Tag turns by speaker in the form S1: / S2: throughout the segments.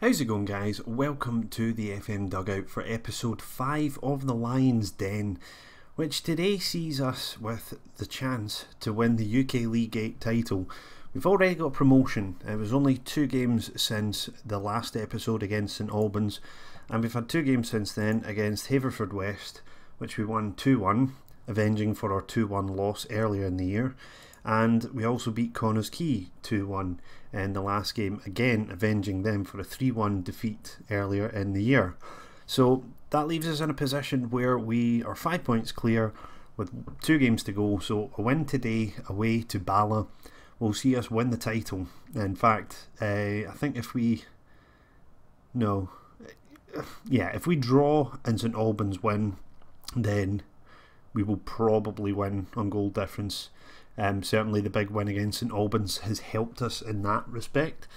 S1: How's it going, guys? Welcome to the FM Dugout for episode 5 of the Lions Den, which today sees us with the chance to win the UK League 8 title. We've already got promotion. It was only 2 games since the last episode against St Albans, and we've had 2 games since then against Haverfordwest, which we won 2-1, avenging for our 2-1 loss earlier in the year. And we also beat Connors Quay 2-1 in the last game, again avenging them for a 3-1 defeat earlier in the year. So that leaves us in a position where we are 5 points clear with 2 games to go. So a win today away to Bala will see us win the title. In fact, I think if we draw and St Albans win, then we will probably win on goal difference. Certainly the big win against St Albans has helped us in that respect.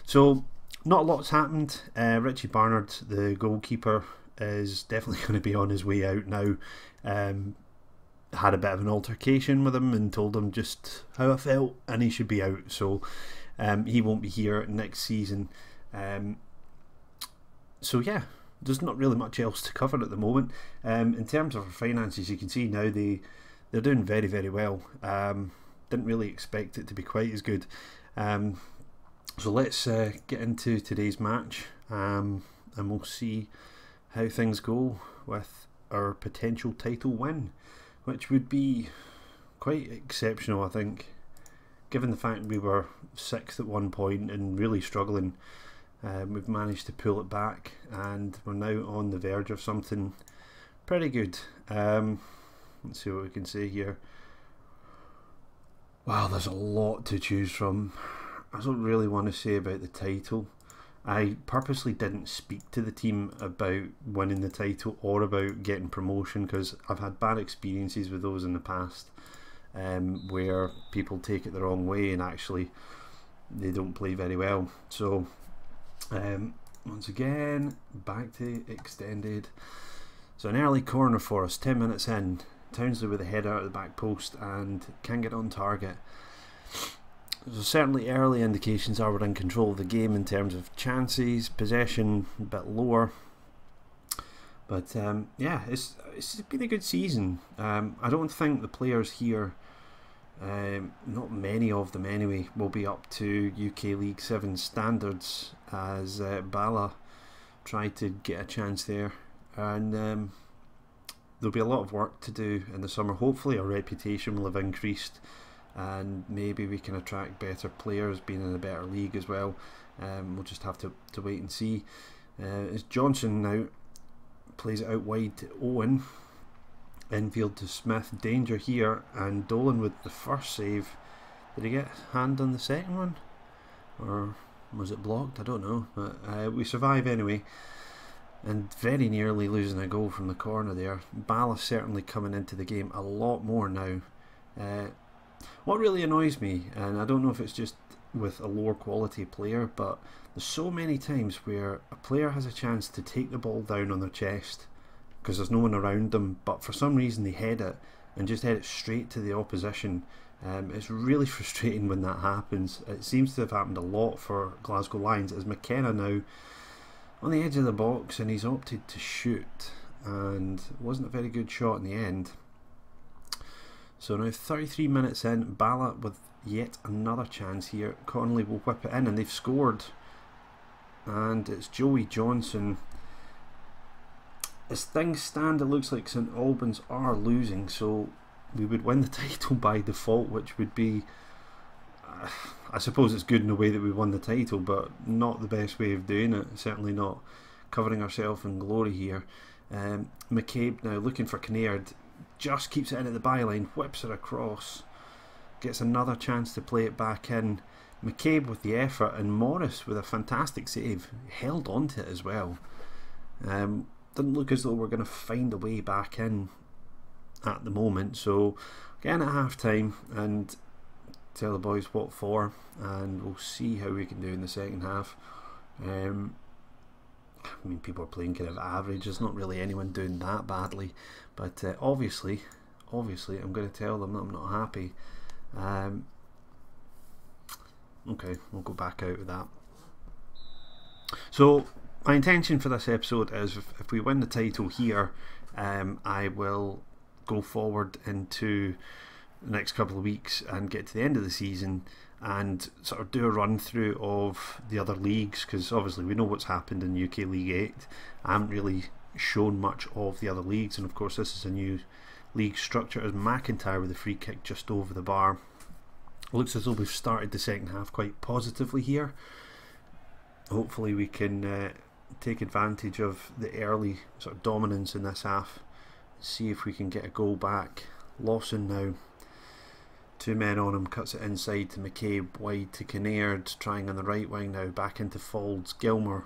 S1: So not a lot's happened. Richie Barnard, the goalkeeper, is definitely going to be on his way out now. Had a bit of an altercation with him and told him just how I felt, and he should be out. So he won't be here next season. So yeah, there's not really much else to cover at the moment. In terms of our finances, you can see now they're doing very, very well. Didn't really expect it to be quite as good. So let's get into today's match, and we'll see how things go with our potential title win, which would be quite exceptional, I think, given the fact we were 6th at one point and really struggling. We've managed to pull it back, and we're now on the verge of something pretty good. Let's see what we can say here. Wow, there's a lot to choose from. I don't really want to say about the title. I purposely didn't speak to the team about winning the title or about getting promotion, because I've had bad experiences with those in the past, where people take it the wrong way and actually they don't play very well. So once again, back to extended. So an early corner for us, 10 minutes in. Townsley with a header at the back post and can get on target. So certainly early indications are we're in control of the game in terms of chances, possession a bit lower. But yeah, it's been a good season. I don't think the players here, not many of them anyway, will be up to UK League 7 standards, as Bala tried to get a chance there. And there'll be a lot of work to do in the summer. Hopefully our reputation will have increased, and maybe we can attract better players being in a better league as well. We'll just have to wait and see. As Johnson now plays it out wide to Owen, infield to Smith, danger here, and Dolan with the first save. Did he get a hand on the second one, or was it blocked? I don't know, but we survive anyway. And very nearly losing a goal from the corner there. Bala certainly coming into the game a lot more now. What really annoys me, and I don't know if it's just with a lower quality player, but there's so many times where a player has a chance to take the ball down on their chest because there's no one around them, but for some reason they head it and just head it straight to the opposition. It's really frustrating when that happens. It seems to have happened a lot for Glasgow Lions, as McKenna now on the edge of the box, and he's opted to shoot, and it wasn't a very good shot in the end. So now 33 minutes in, Bala with yet another chance here. Connolly will whip it in, and they've scored, and it's Joey Johnson. As things stand, it looks like St Albans are losing, so we would win the title by default, which would be, I suppose it's good in a way that we won the title, but not the best way of doing it. Certainly not covering ourselves in glory here. McCabe now looking for Kinnaird, just keeps it in at the byline, whips it across, gets another chance to play it back in. McCabe with the effort, and Morris with a fantastic save, held on to it as well. Didn't look as though we're going to find a way back in at the moment. So again at half time, and tell the boys what for, and we'll see how we can do in the second half. I mean, people are playing kind of average. There's not really anyone doing that badly, but obviously I'm going to tell them that I'm not happy. Okay, we'll go back out of that. So my intention for this episode is if we win the title here, I will go forward into the next couple of weeks and get to the end of the season and sort of do a run through of the other leagues, because obviously we know what's happened in UK League 8. I haven't really shown much of the other leagues, and of course this is a new league structure as McIntyre with a free kick just over the bar. Looks as though we've started the second half quite positively here. Hopefully we can take advantage of the early sort of dominance in this half, see if we can get a goal back. Lawson now, 2 men on him, cuts it inside to McCabe, wide to Kinnaird, trying on the right wing now, back into Faulds. Gilmour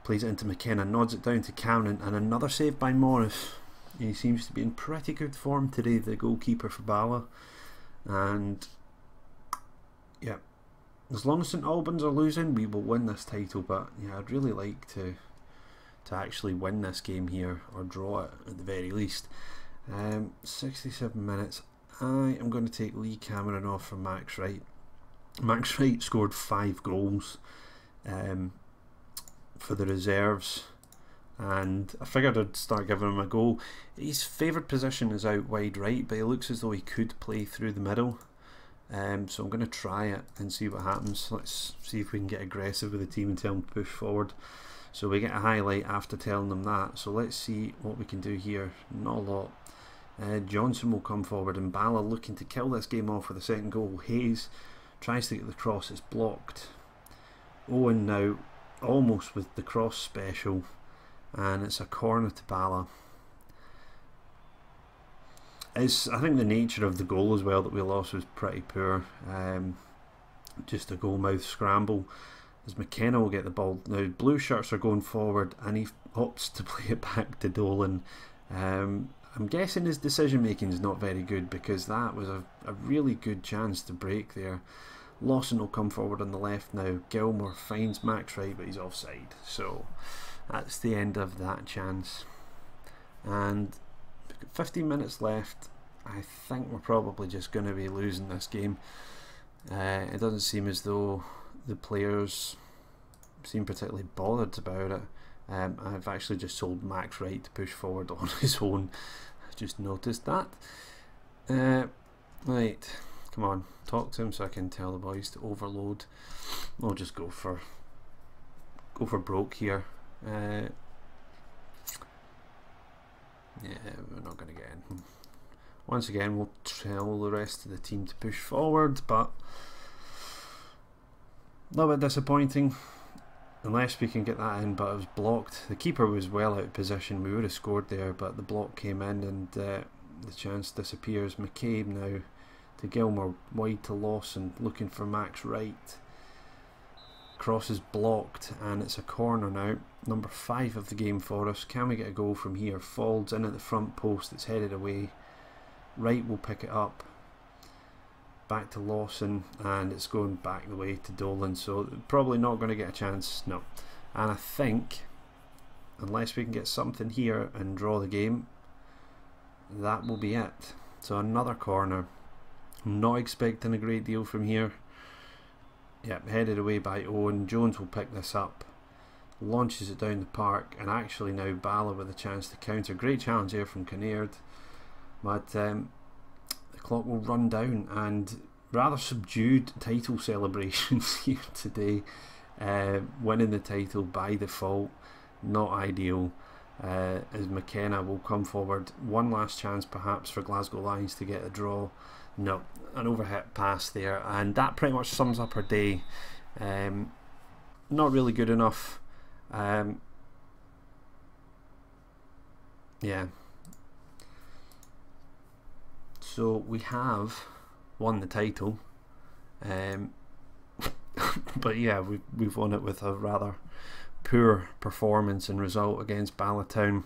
S1: plays it into McKenna, nods it down to Cannon, and another save by Morris. He seems to be in pretty good form today, the goalkeeper for Bala. And yeah, as long as St Albans are losing, we will win this title. But yeah, I'd really like to actually win this game here, or draw it at the very least. 67 minutes. I am going to take Lee Cameron off for Max Wright. Max Wright scored 5 goals for the reserves, and I figured I'd start giving him a go. His favoured position is out wide right, but he looks as though he could play through the middle. So I'm going to try it and see what happens. Let's see if we can get aggressive with the team and tell them to push forward. So we get a highlight after telling them that. So let's see what we can do here. Not a lot. Johnson will come forward, and Bala looking to kill this game off with a second goal. Hayes tries to get the cross, it's blocked. Owen now almost with the cross special, and it's a corner to Bala. I think the nature of the goal as well that we lost was pretty poor. Just a goal-mouth scramble as McKenna will get the ball. Now blue shirts are going forward and he opts to play it back to Dolan. I'm guessing his decision making is not very good, because that was a really good chance to break there. Lawson will come forward on the left now. Gilmour finds Max Wright, but he's offside. So that's the end of that chance. And 15 minutes left. I think we're probably just going to be losing this game. It doesn't seem as though the players seem particularly bothered about it. I've actually just told Max Wright to push forward on his own. I just noticed that. Right, come on, talk to him so I can tell the boys to overload. We'll just go for broke here. Yeah, we're not going to get in. Once again, we'll tell the rest of the team to push forward, but a little bit disappointing. Unless we can get that in, but it was blocked. The keeper was well out of position. We would have scored there, but the block came in and the chance disappears. McCabe now to Gilmour, wide to Lawson, looking for Max Wright. Cross is blocked and it's a corner now. Number 5 of the game for us. Can we get a goal from here? Faulds in at the front post, it's headed away. Wright will pick it up. Back to Lawson, and it's going back the way to Dolan, so probably not going to get a chance, no. And I think, unless we can get something here and draw the game, that will be it. So another corner. I'm not expecting a great deal from here. Yep, headed away by Owen. Jones will pick this up, launches it down the park, and actually now Bala with a chance to counter. Great challenge here from Kinnaird, but the clock will run down, and rather subdued title celebrations here today. Winning the title by default, not ideal, as McKenna will come forward. One last chance perhaps for Glasgow Lions to get a draw. No, an overhit pass there, and that pretty much sums up her day. Not really good enough. Yeah. So we have won the title, but yeah, we've won it with a rather poor performance and result against Ballatown.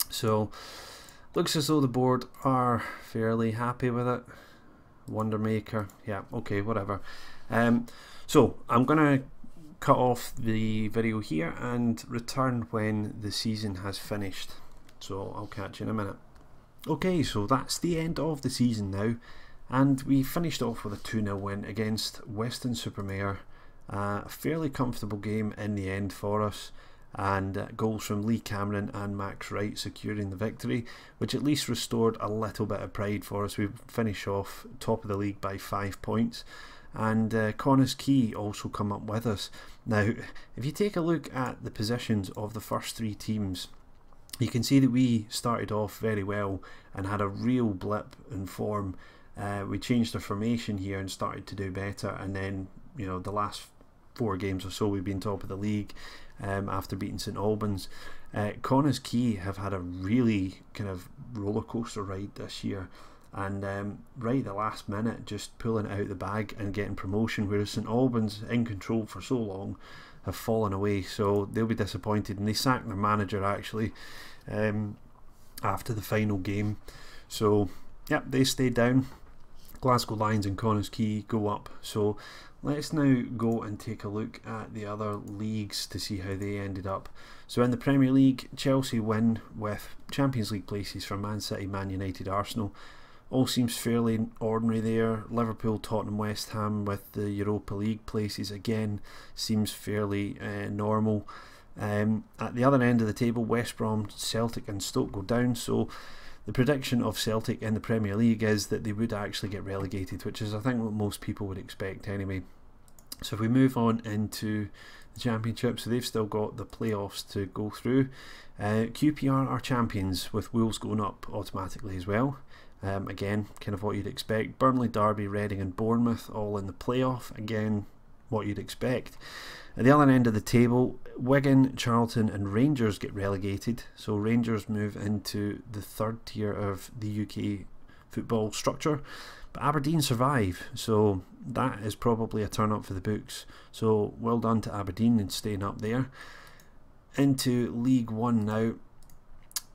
S1: So looks as though the board are fairly happy with it. Wondermaker, yeah, okay, whatever. So I'm gonna cut off the video here and return when the season has finished. So I'll catch you in a minute. Okay, so that's the end of the season now, and we finished off with a 2-0 win against Weston-super-Mare A fairly comfortable game in the end for us, and goals from Lee Cameron and Max Wright securing the victory, which at least restored a little bit of pride for us. We finish off top of the league by 5 points, and Connah's Quay also come up with us. Now, if you take a look at the positions of the first 3 teams, you can see that we started off very well and had a real blip in form. We changed the formation here and started to do better, and then, you know, the last 4 games or so we've been top of the league after beating St Albans. Connah's Quay have had a really kind of roller coaster ride this year, and right at the last minute just pulling it out of the bag and getting promotion, whereas St Albans, in control for so long, have fallen away. So they'll be disappointed, and they sacked their manager actually after the final game. So yep, they stayed down. Glasgow Lions and Connah's Quay go up. So let's now go and take a look at the other leagues to see how they ended up. So in the Premier League, Chelsea win with Champions League places for Man City, Man United, Arsenal. All seems fairly ordinary there. Liverpool, Tottenham, West Ham with the Europa League places again seems fairly normal. At the other end of the table, West Brom, Celtic and Stoke go down. So the prediction of Celtic in the Premier League is that they would actually get relegated, which is I think what most people would expect anyway. So if we move on into the Championship, so they've still got the playoffs to go through. QPR are champions with Wolves going up automatically as well. Again, kind of what you'd expect. Burnley, Derby, Reading and Bournemouth all in the playoff. Again, what you'd expect. At the other end of the table, Wigan, Charlton and Rangers get relegated. So Rangers move into the 3rd tier of the UK football structure. But Aberdeen survive, so that is probably a turn up for the books. So well done to Aberdeen in staying up there. Into League One now.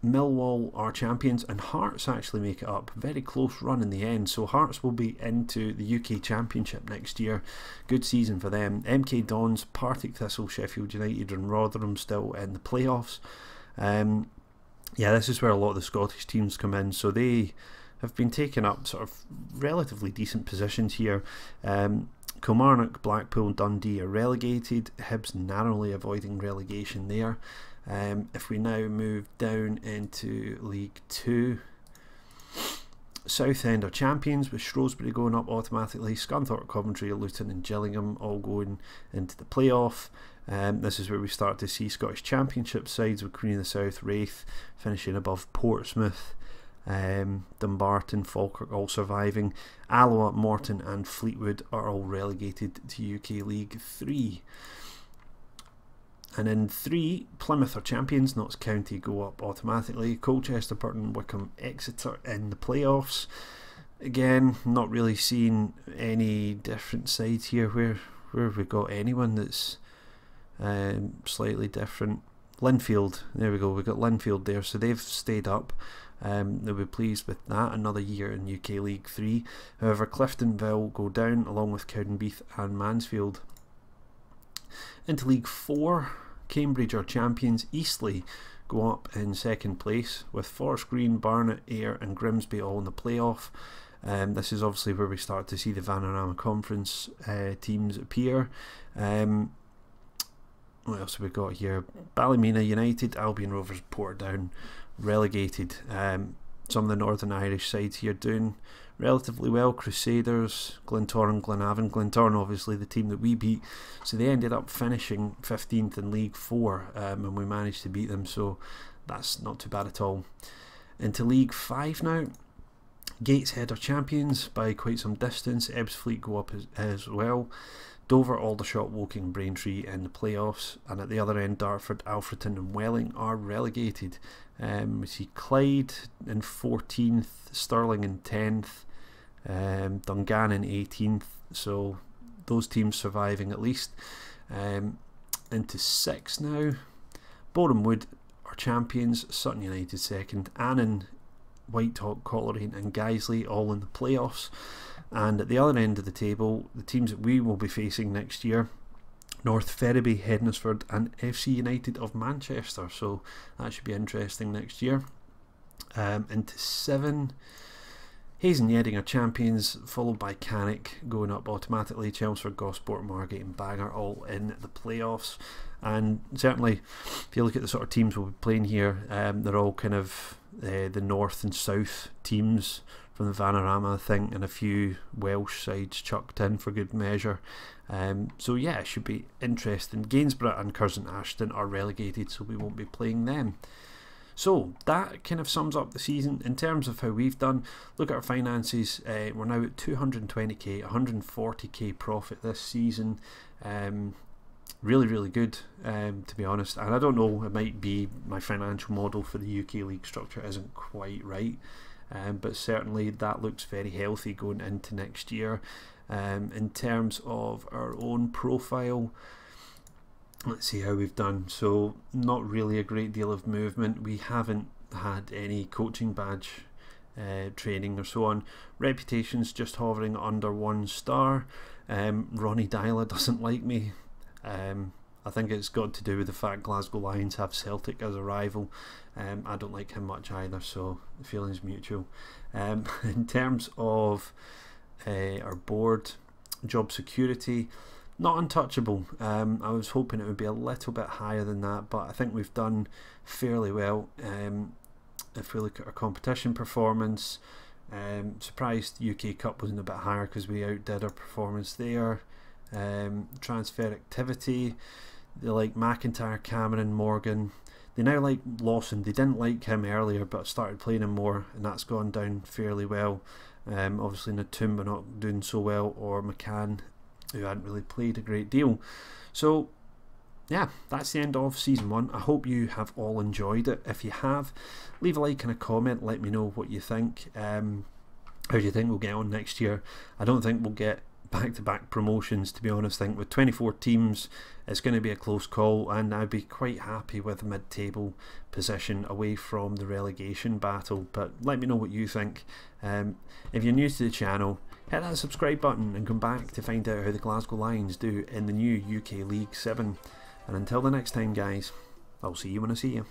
S1: Millwall are champions and Hearts actually make it up. Very close run in the end, so Hearts will be into the UK Championship next year. Good season for them. MK Dons, Partick Thistle, Sheffield United and Rotherham still in the playoffs. Yeah, this is where a lot of the Scottish teams come in, so they have been taking up sort of relatively decent positions here. Kilmarnock, Blackpool, Dundee are relegated. Hibs narrowly avoiding relegation there. If we now move down into League 2, Southend are champions with Shrewsbury going up automatically. Scunthorpe, Coventry, Luton and Gillingham all going into the playoff. This is where we start to see Scottish Championship sides with Queen of the South, Wraith finishing above Portsmouth. Dumbarton, Falkirk all surviving. Alloa, Morton and Fleetwood are all relegated to UK League 3. And in 3, Plymouth are champions, Notts County go up automatically. Colchester, Burton, Wycombe, Exeter in the playoffs. Again, not really seeing any different sides here. Where have we got anyone that's slightly different? Linfield, there we go, we've got Linfield there, so they've stayed up. They'll be pleased with that, another year in UK League 3. However, Cliftonville go down along with Cowdenbeath and Mansfield. Into League 4, Cambridge are champions. Eastleigh go up in 2nd place with Forest Green, Barnet, Ayr and Grimsby all in the playoff. This is obviously where we start to see the Vanarama Conference teams appear. What else have we got here? Ballymena United, Albion Rovers, Portadown relegated. Some of the Northern Irish sides here doing relatively well. Crusaders, Glentoran, Glenavon. Glentoran obviously the team that we beat, so they ended up finishing 15th in League 4 and we managed to beat them, so that's not too bad at all. Into League 5 now. Gateshead are champions by quite some distance. Ebbsfleet go up as well. Dover, Aldershot, Woking, Braintree in the playoffs, and at the other end Dartford, Alfreton and Welling are relegated. We see Clyde in 14th, Stirling in 10th, Dungannon 18th, so those teams surviving at least. Into 6 now. Boreham Wood are champions, Sutton United 2nd, Annan, Whitehawk, Coleraine and Guiseley all in the playoffs. And at the other end of the table, the teams that we will be facing next year: North Ferriby, Hednesford and FC United of Manchester, so that should be interesting next year. Into 7, Hayes and Yeading are champions, followed by Cannock going up automatically. Chelmsford, Gosport, Margate and Bangor all in the playoffs. And certainly, if you look at the sort of teams we'll be playing here, they're all kind of the north and south teams from the Vanarama, I think, and a few Welsh sides chucked in for good measure. So yeah, it should be interesting. Gainsborough and Curzon Ashton are relegated, so we won't be playing them. So that kind of sums up the season in terms of how we've done. Look at our finances. We're now at 220k, 140k profit this season. Really good, to be honest. And I don't know, it might be my financial model for the UK league structure isn't quite right, but certainly that looks very healthy going into next year. In terms of our own profile, let's see how we've done. So not really a great deal of movement. We haven't had any coaching badge training or so on. Reputation's just hovering under 1 star. Ronnie Dyla doesn't like me. I think it's got to do with the fact Glasgow Lions have Celtic as a rival. I don't like him much either, so the feeling's mutual. In terms of our board, job security, not untouchable. I was hoping it would be a little bit higher than that, but I think we've done fairly well. If we look at our competition performance, surprised UK Cup wasn't a bit higher because we outdid our performance there. Transfer activity, they like McIntyre, Cameron, Morgan. They now like Lawson. They didn't like him earlier, but started playing him more, and that's gone down fairly well. Obviously Natumba not doing so well, or McCann, who hadn't really played a great deal. So yeah, that's the end of season 1. I hope you have all enjoyed it. If you have, leave a like and a comment, let me know what you think. How do you think we'll get on next year? I don't think we'll get back-to-back promotions, to be honest. I think with 24 teams it's going to be a close call, and I'd be quite happy with a mid-table position away from the relegation battle. But let me know what you think. If you're new to the channel, hit that subscribe button and come back to find out how the Glasgow Lions do in the new UK League 7. And until the next time guys, I'll see you when I see you.